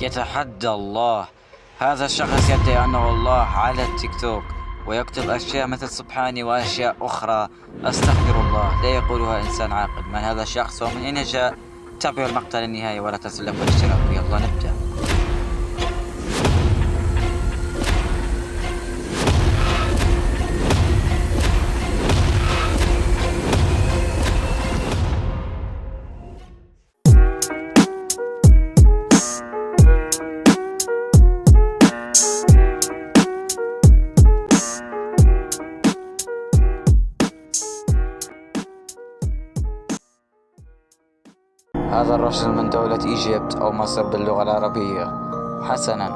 يتحدى الله. هذا الشخص يدعي أنه الله على التيك توك ويكتب أشياء مثل سبحاني وأشياء أخرى أستغفر الله لا يقولها إنسان عاقل. من هذا الشخص ومن أين جاء؟ تابعوا المقطع للنهاية ولا تنسوا اللايك والاشتراك. يلا نبدأ. هذا الرجل من دولة إيجيبت أو مصر باللغة العربية. حسنا،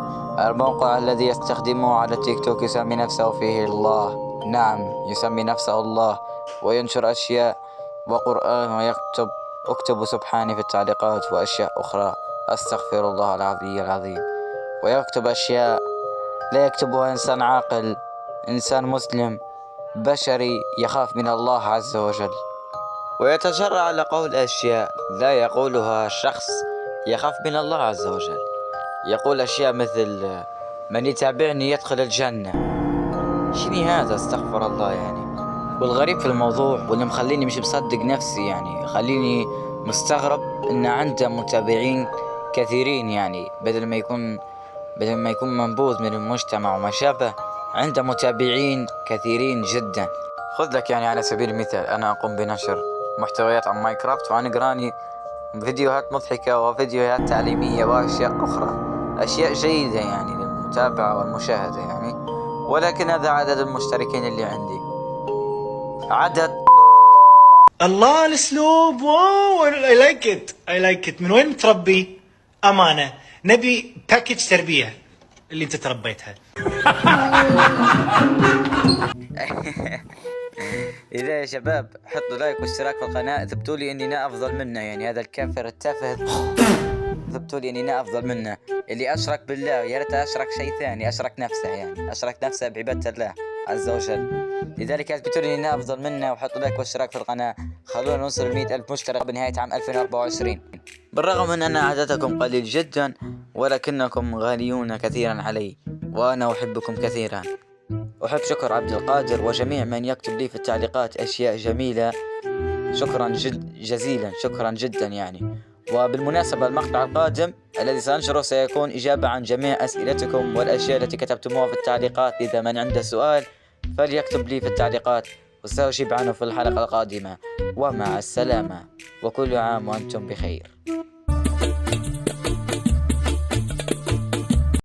الموقع الذي يستخدمه على التيك توك يسمي نفسه فيه الله. نعم، يسمي نفسه الله وينشر أشياء وقرآن ويكتب اكتبوا سبحاني في التعليقات وأشياء أخرى أستغفر الله العلي العظيم. ويكتب أشياء لا يكتبها إنسان عاقل، إنسان مسلم بشري يخاف من الله عز وجل. ويتجرأ على قول أشياء لا يقولها شخص يخاف من الله عز وجل. يقول أشياء مثل من يتابعني يدخل الجنة. شني هذا؟ استغفر الله يعني. والغريب في الموضوع واللي مخليني مش مصدق نفسي، يعني خليني مستغرب إن عنده متابعين كثيرين، يعني بدل ما يكون منبوذ من المجتمع وما شابه، عنده متابعين كثيرين جدا. خذ لك يعني على سبيل المثال، أنا أقوم بنشر محتويات عن ماينكرافت وأنا قراني فيديوهات مضحكة وفيديوهات تعليمية وأشياء أخرى، أشياء جيدة يعني للمتابعة والمشاهدة يعني. ولكن هذا عدد المشتركين اللي عندي. عدد الله الاسلوب، واو I like it. من وين متربي؟ امانه نبي باكج تربيه اللي انت تربيتها. إذا يا شباب حطوا لايك واشتراك في القناة، اثبتوا لي اني انا افضل منه، يعني هذا الكافر التافه اثبتوا لي اني انا افضل منه. اللي اشرك بالله يا ريت اشرك شيء ثاني، اشرك نفسه، يعني اشرك نفسه بعبادة الله عز وجل. لذلك اثبتوا لي اني انا افضل منه وحطوا لايك واشتراك في القناة. خلونا نوصل 100,000 مشترك بنهاية عام 2024. بالرغم من ان عددكم قليل جدا ولكنكم غاليون كثيرا علي وانا احبكم كثيرا. أحب شكر عبد القادر وجميع من يكتب لي في التعليقات أشياء جميلة. شكرا جزيلا، شكرا جدا يعني. وبالمناسبة المقطع القادم الذي سأنشره سيكون إجابة عن جميع أسئلتكم والأشياء التي كتبتموها في التعليقات. إذا من عنده سؤال فليكتب لي في التعليقات وسأجيب عنه في الحلقة القادمة. ومع السلامة وكل عام وأنتم بخير.